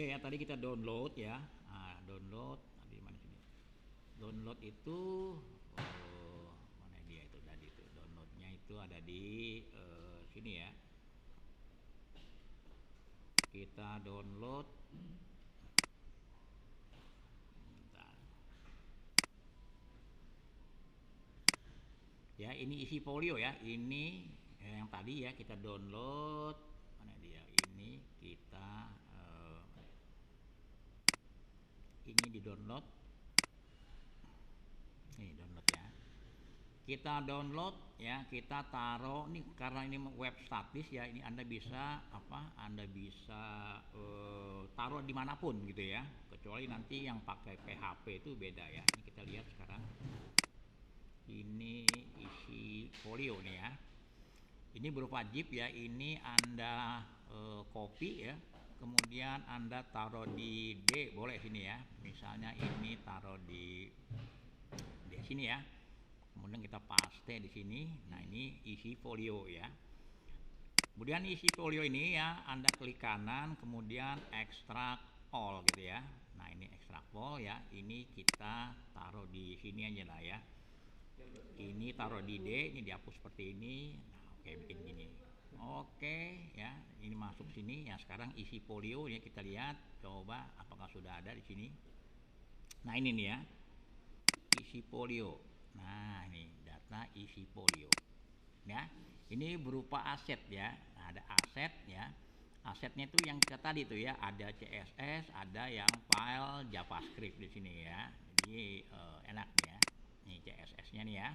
Oke ya, tadi kita download ya. Nah, download tadi mana sini? Download itu mana dia itu tadi itu downloadnya itu ada di sini ya. Kita download. Bentar. Ya, ini isi folio ya. Ini yang tadi ya kita download. Mana dia? Ini kita ini di download. Ini download ya. Kita download ya, kita taruh nih karena ini web statis ya, ini Anda bisa Anda bisa taruh dimanapun gitu ya, kecuali nanti yang pakai PHP itu beda ya. Ini kita lihat sekarang, ini isi folio nih ya, ini berupa zip ya. Ini Anda copy ya, kemudian Anda taruh di D, boleh sini ya, misalnya ini taruh di sini ya. Kemudian kita paste di sini. Nah, ini isi folio ya. Kemudian isi folio ini ya, Anda klik kanan, kemudian extract all gitu ya. Nah, ini extract all ya. Ini kita taruh di sini aja lah ya. Ini taruh di D, ini dihapus seperti ini. Nah, oke, bikin gini. Oke ya, ini masuk sini ya. Sekarang isi folio ya, kita lihat, coba apakah sudah ada di sini. Nah, ini nih ya, isi folio. Nah, ini data isi folio ya. Ini berupa aset ya. Nah, ada aset ya. Asetnya itu yang tadi itu ya, ada CSS, ada yang file JavaScript di sini ya. Jadi enak ya. Ini CSS-nya nih ya.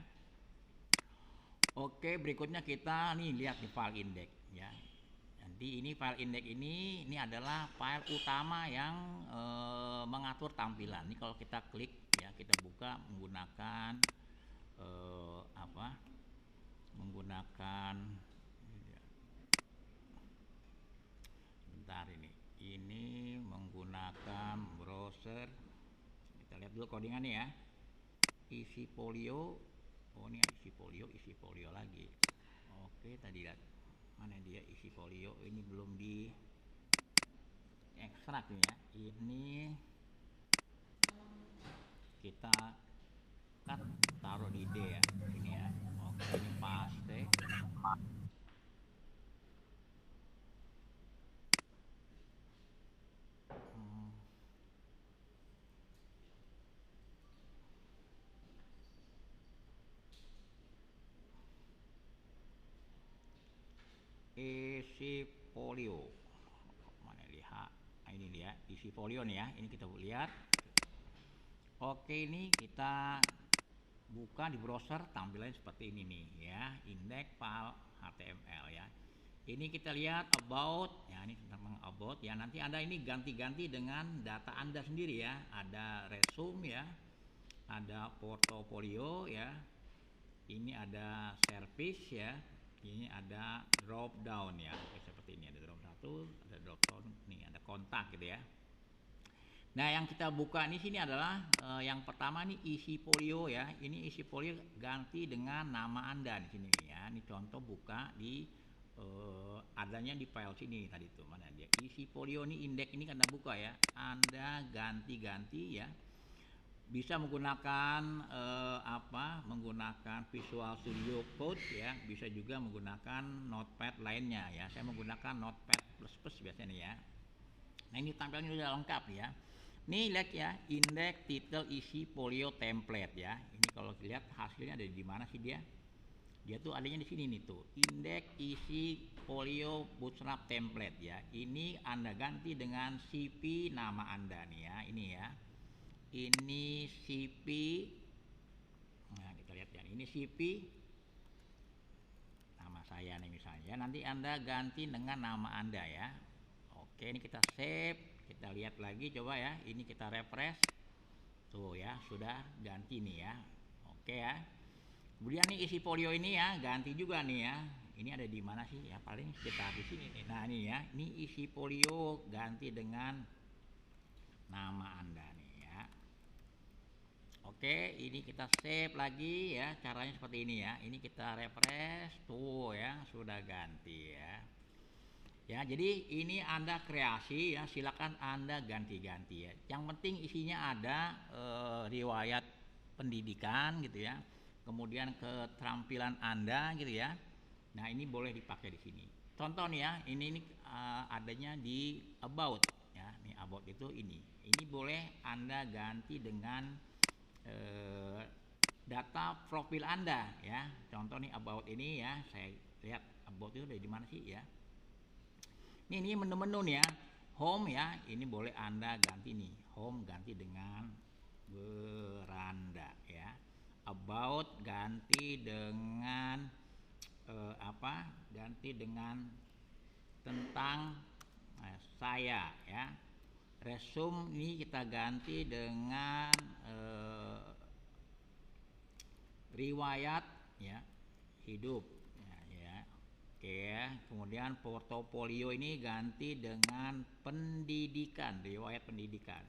Oke, berikutnya kita nih lihat di file index ya. Nanti ini file index ini adalah file utama yang mengatur tampilan. Ini kalau kita klik ya, kita buka menggunakan menggunakan sebentar, ini menggunakan browser. Kita lihat dulu codingannya ya. Isi folio, oh ini isi folio lagi. Oke, tadi lihat mana dia isi folio, ini belum di ekstrak ya. Ini kita cut, taruh di D ya, ini ya. Oke, ini paste. Isi folio mana lihat. Nah, ini dia isi folio nih ya, ini kita lihat. Oke, ini kita buka di browser, tampilannya seperti ini nih ya, index file HTML ya. Ini kita lihat about ya, ini tentang about ya. Nanti Anda ini ganti-ganti dengan data Anda sendiri ya. Ada resume ya, ada portofolio ya, ini ada service ya, ini ada drop down ya. Oke, seperti ini ada drop satu, ada drop down nih, ada kontak gitu ya. Nah, yang kita buka di sini adalah yang pertama nih isi folio ya. Ini isi folio ganti dengan nama Anda di sini ya. Ini contoh buka di adanya di file sini tadi itu. Mana dia? Isi folio nih, indeks ini Anda buka ya. Anda ganti-ganti ya. Bisa menggunakan menggunakan Visual Studio Code ya. Bisa juga menggunakan Notepad lainnya ya. Saya menggunakan Notepad++ biasanya ya. Nah, ini tampilannya sudah lengkap ya. Nih lihat ya, index, title, isi, folio, template ya. Ini kalau dilihat hasilnya ada di mana sih dia? Dia tuh adanya di sini nih tuh. Index, isi, folio, bootstrap, template ya. Ini Anda ganti dengan CP nama Anda nih ya. Ini ya. Ini CP. Nah, kita lihat ya. Ini CP nama saya nih misalnya. Nanti Anda ganti dengan nama Anda ya. Oke, ini kita save. Kita lihat lagi coba ya, ini kita refresh tuh ya, sudah ganti nih ya. Oke ya, kemudian nih isi folio ini ya ganti juga nih ya. Ini ada di mana sih ya, paling sekitar di sini nih. Nah, ini ya, ini isi folio ganti dengan nama Anda nih ya. Oke, ini kita save lagi ya, caranya seperti ini ya. Ini kita refresh tuh ya, sudah ganti ya. Ya, jadi ini Anda kreasi ya, silakan Anda ganti-ganti ya. Yang penting isinya ada riwayat pendidikan gitu ya. Kemudian keterampilan Anda gitu ya. Nah, ini boleh dipakai di sini. Contoh nih ya, ini adanya di about ya. Nih about itu ini. Ini boleh Anda ganti dengan eh, data profil Anda ya. Contoh nih about ini ya, saya lihat about itu dari mana sih ya. Ini menu-menu nih ya. Home ya, ini boleh Anda ganti nih. Home ganti dengan beranda ya. About ganti dengan apa? Ganti dengan tentang saya ya. Resume ini kita ganti dengan riwayat ya hidup ya. Oke ya. Kemudian portofolio ini ganti dengan pendidikan, riwayat pendidikan.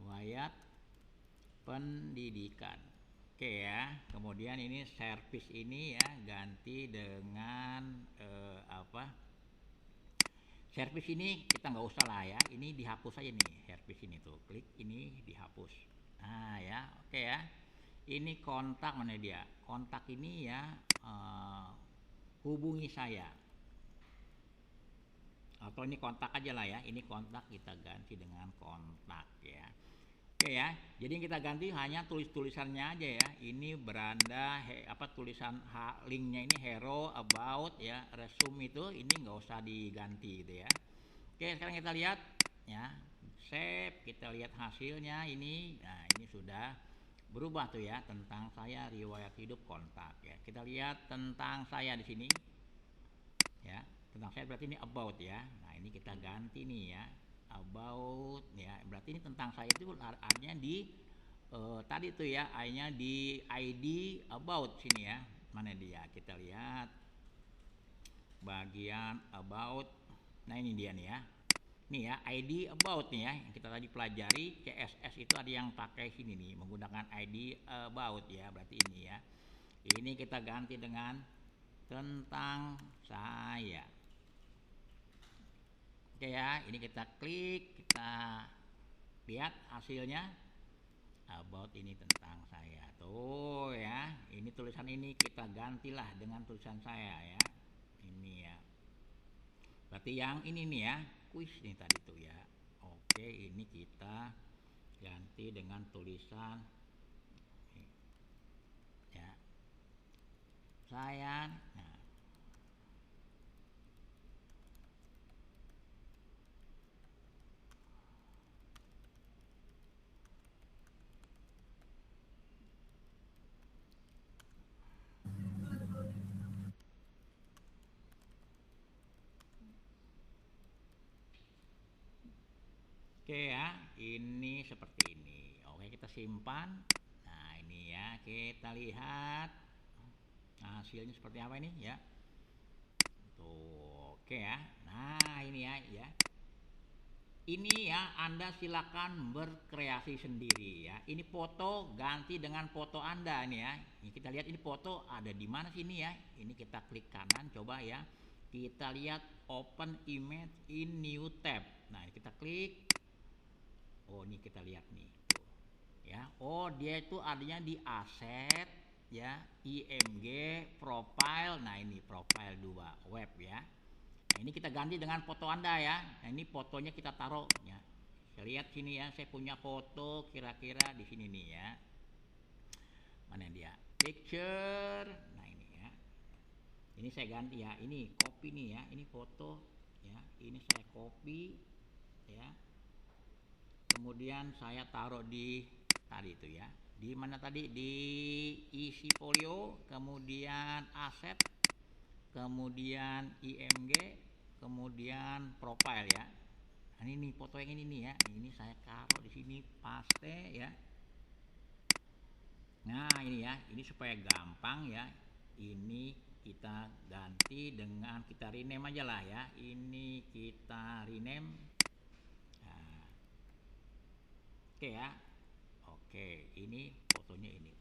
Riwayat pendidikan. Oke ya. Kemudian ini service ini ya ganti dengan apa? Service ini kita nggak usah lah ya. Ini dihapus aja nih. Service ini tuh. Klik ini dihapus. Nah ya, oke ya. Ini kontak mana dia? Kontak ini ya hubungi saya. Atau ini kontak aja lah ya. Ini kontak kita ganti dengan kontak ya. Oke ya. Jadi yang kita ganti hanya tulisannya aja ya. Ini beranda apa tulisan linknya ini hero, about ya, resume itu ini nggak usah diganti gitu ya. Oke, sekarang kita lihat ya. Save, kita lihat hasilnya ini. Nah, ini sudah berubah tuh ya tentang saya riwayat hidup kontak ya. Kita lihat tentang saya di sini ya. Tentang saya berarti ini about ya. Nah, ini kita ganti nih ya. About ya. Berarti ini tentang saya itu artinya di tadi tuh ya, I-nya di ID about sini ya. Mana dia? Kita lihat bagian about. Nah, ini dia nih ya. Nih ya, ID about nih ya, yang kita tadi pelajari CSS itu ada yang pakai sini nih, menggunakan ID about ya, berarti ini ya. Ini kita ganti dengan tentang saya. Oke ya, ini kita klik, kita lihat hasilnya. About ini tentang saya. Tuh ya, ini tulisan ini kita gantilah dengan tulisan saya ya. Ini ya. Berarti yang ini nih ya, kuis nih tadi tuh ya. Oke, ini kita ganti dengan tulisan ya. Saya nah. Oke ya, ini seperti ini. Oke, kita simpan. Nah, ini ya, kita lihat hasilnya seperti apa ini ya. Tuh, oke ya. Nah, ini ya. Ini ya Anda silakan berkreasi sendiri ya. Ini foto ganti dengan foto Anda nih ya. Ini kita lihat ini foto ada di mana sini ya. Ini kita klik kanan coba ya. Kita lihat open image in new tab. Nah, ini kita klik. Oh, ini kita lihat nih. Tuh. Ya. Oh, dia itu adanya di aset ya, IMG, profile. Nah, ini profile 2 web ya. Nah, ini kita ganti dengan foto Anda ya. Nah, ini fotonya kita taruh ya. Saya lihat sini ya, saya punya foto kira-kira di sini nih ya. Mana dia? Picture. Nah, ini ya. Ini saya ganti ya. Ini copy nih ya. Ini foto ya. Ini saya copy ya. Kemudian saya taruh di tadi itu ya. Di mana tadi? Di isi folio, kemudian aset, kemudian IMG, kemudian profile ya. Nah, ini foto yang ini nih ya. Ini saya taruh di sini paste ya. Nah, ini ya. Ini supaya gampang ya. Ini kita ganti dengan kita rename aja lah ya. Ini kita rename. Nah, oke ya. Oke, ini fotonya ini.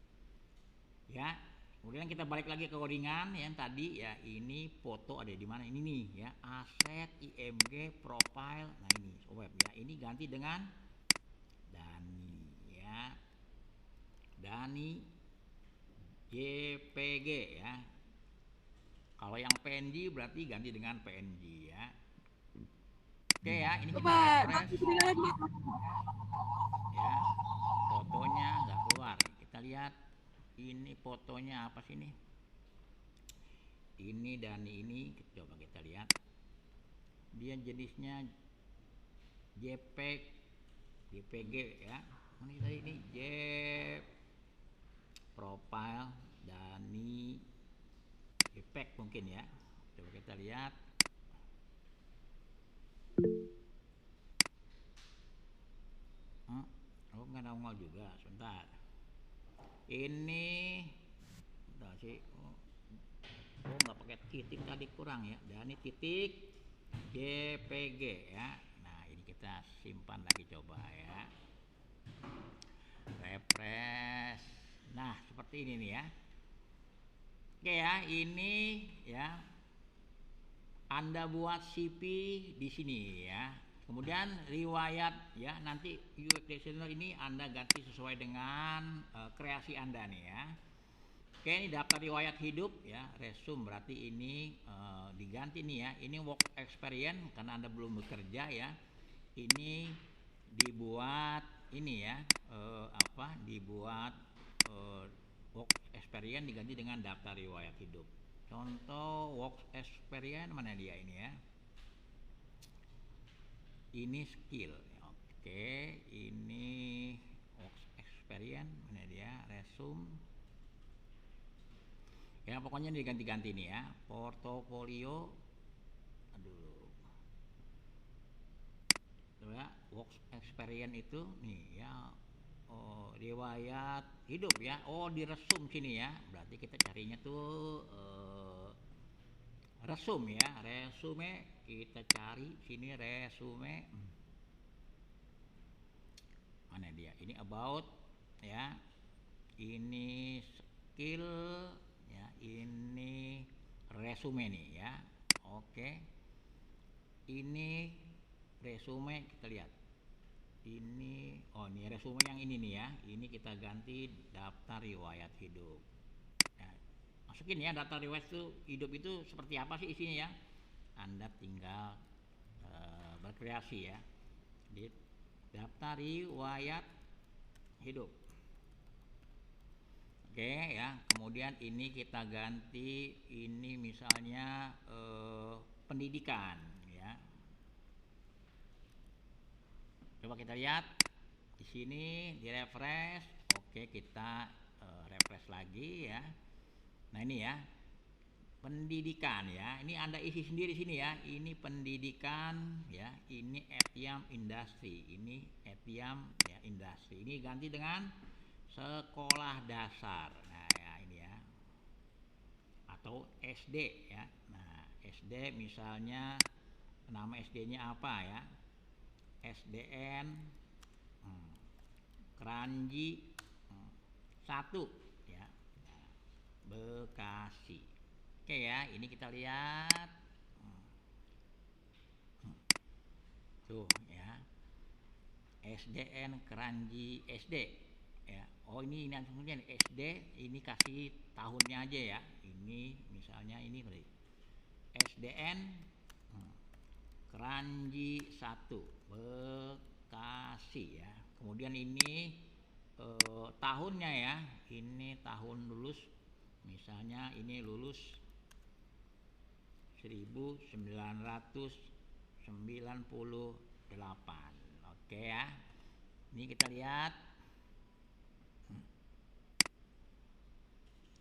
Ya. Kemudian kita balik lagi ke codingan yang tadi ya, ini foto ada di mana, ini nih ya, aset, IMG, profile. Nah ini web ya, ini ganti dengan Dani ya, Dani JPG ya. Kalau yang PNG berarti ganti dengan PNG ya. Oke ya, ini kita Bapak, refresh ya, fotonya nggak keluar. Kita lihat ini fotonya apa sih ini? Ini dan ini coba kita lihat. Dia jenisnya JPEG, JPG ya. Ini tadi ini J profile Dani JPEG mungkin ya. Coba kita lihat. Oh nggak nongol juga, sebentar. Ini enggak sih. Oh nggak pakai titik tadi, kurang ya. Dan ini titik JPG ya. Nah ini kita simpan lagi coba ya. Refresh. Nah seperti ini nih ya. Oke ya, ini ya Anda buat CP di sini ya. Kemudian riwayat ya, nanti UX designer ini Anda ganti sesuai dengan kreasi Anda nih ya. Oke, ini daftar riwayat hidup ya, resume berarti ini diganti nih ya. Ini work experience karena Anda belum bekerja ya. Ini dibuat ini ya, dibuat work experience diganti dengan daftar riwayat hidup. Contoh work experience mana dia ini ya? Ini skill. Oke, ini work experience mana dia? Resume. Ya pokoknya diganti-ganti nih ya. Portofolio. Aduh. Coba work experience itu nih ya. Oh, riwayat hidup ya. Oh, di resume sini ya. Berarti kita carinya tuh resume ya. Resume kita cari sini resume. Mana dia? Ini about ya. Ini skill ya, ini resume nih ya. Oke. Ini resume kita lihat. Ini resume yang ini nih ya. Ini kita ganti daftar riwayat hidup. Ya, masukin ya daftar riwayat hidup itu seperti apa sih isinya ya. Anda tinggal berkreasi ya. Di daftar riwayat hidup. Oke ya, kemudian ini kita ganti ini misalnya pendidikan ya. Coba kita lihat di sini di refresh. Oke, kita refresh lagi ya. Nah ini ya, pendidikan ya. Ini Anda isi sendiri sini ya. Ini pendidikan ya. Ini Etiam Industri. Ini Etiam ya Industri. Ini ganti dengan sekolah dasar. Nah ya ini ya. Atau SD ya. Nah SD misalnya nama SD-nya apa ya? SDN Keranji 1 ya. Nah, Bekasi. Oke ya, ini kita lihat. Tuh ya. SDN Keranji SD ya. Oh ini kemudian SD ini kasih tahunnya aja ya. Ini misalnya ini SDN Keranji 1 Bekasi ya. Kemudian ini tahunnya ya. Ini tahun lulus. Misalnya ini lulus 1998. Oke ya. Ini kita lihat.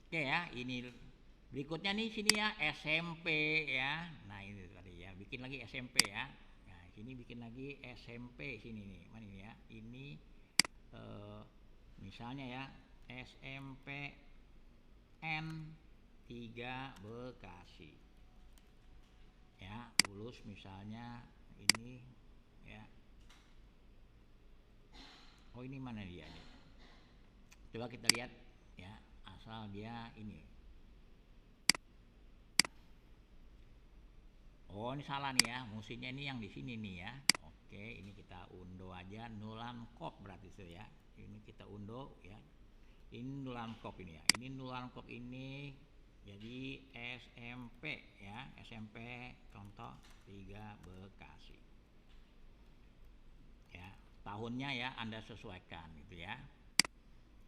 Oke ya, ini berikutnya nih sini ya SMP ya. Nah ini tadi ya, bikin lagi SMP ya. Nah sini bikin lagi SMP sini nih, mana ini ya? Ini misalnya ya SMP N3 Bekasi. Ya, lulus misalnya ini ya. Oh ini mana dia nih? Coba kita lihat ya, asal dia ini Oh ini salah nih ya, mestinya ini yang di sini nih ya. Oke, ini kita undo aja Nulandkop berarti itu ya. Ini kita undo ya. Ini Nulandkop ini ya. Ini Nulandkop ini jadi SMP ya, SMP contoh 3 Bekasi. Ya, tahunnya ya Anda sesuaikan gitu ya.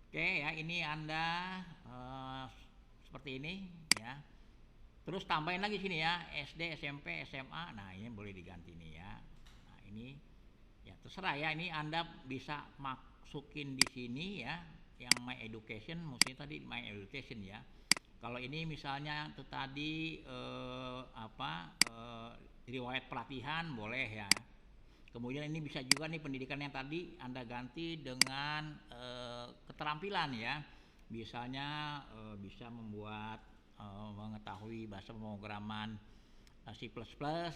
Oke ya, ini Anda seperti ini ya. Terus tambahin lagi sini ya, SD, SMP, SMA. Nah, ini boleh diganti nih ya. Nah, ini ya terserah ya. Ini Anda bisa masukin di sini ya, yang My Education, mestinya tadi My Education ya. Kalau ini misalnya itu tadi riwayat pelatihan boleh ya. Kemudian ini bisa juga nih pendidikan yang tadi Anda ganti dengan keterampilan ya. Misalnya bisa membuat mengetahui bahasa pemrograman C++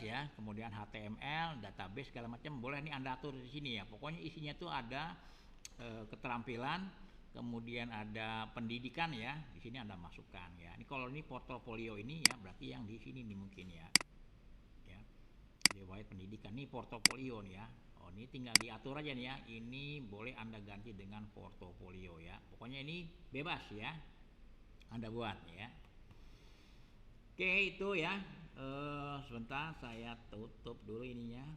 ya, kemudian HTML, database segala macam boleh nih Anda atur di sini ya. Pokoknya isinya tuh ada keterampilan, kemudian ada pendidikan ya. Di sini Anda masukkan ya. Ini kalau ini portofolio ini ya berarti yang di sini nih mungkin ya. Ya. Riwayat pendidikan nih portofolio nih ya. Oh, ini tinggal diatur aja nih ya. Ini boleh Anda ganti dengan portofolio ya. Pokoknya ini bebas ya. Anda buat ya. Oke itu ya, sebentar saya tutup dulu ininya.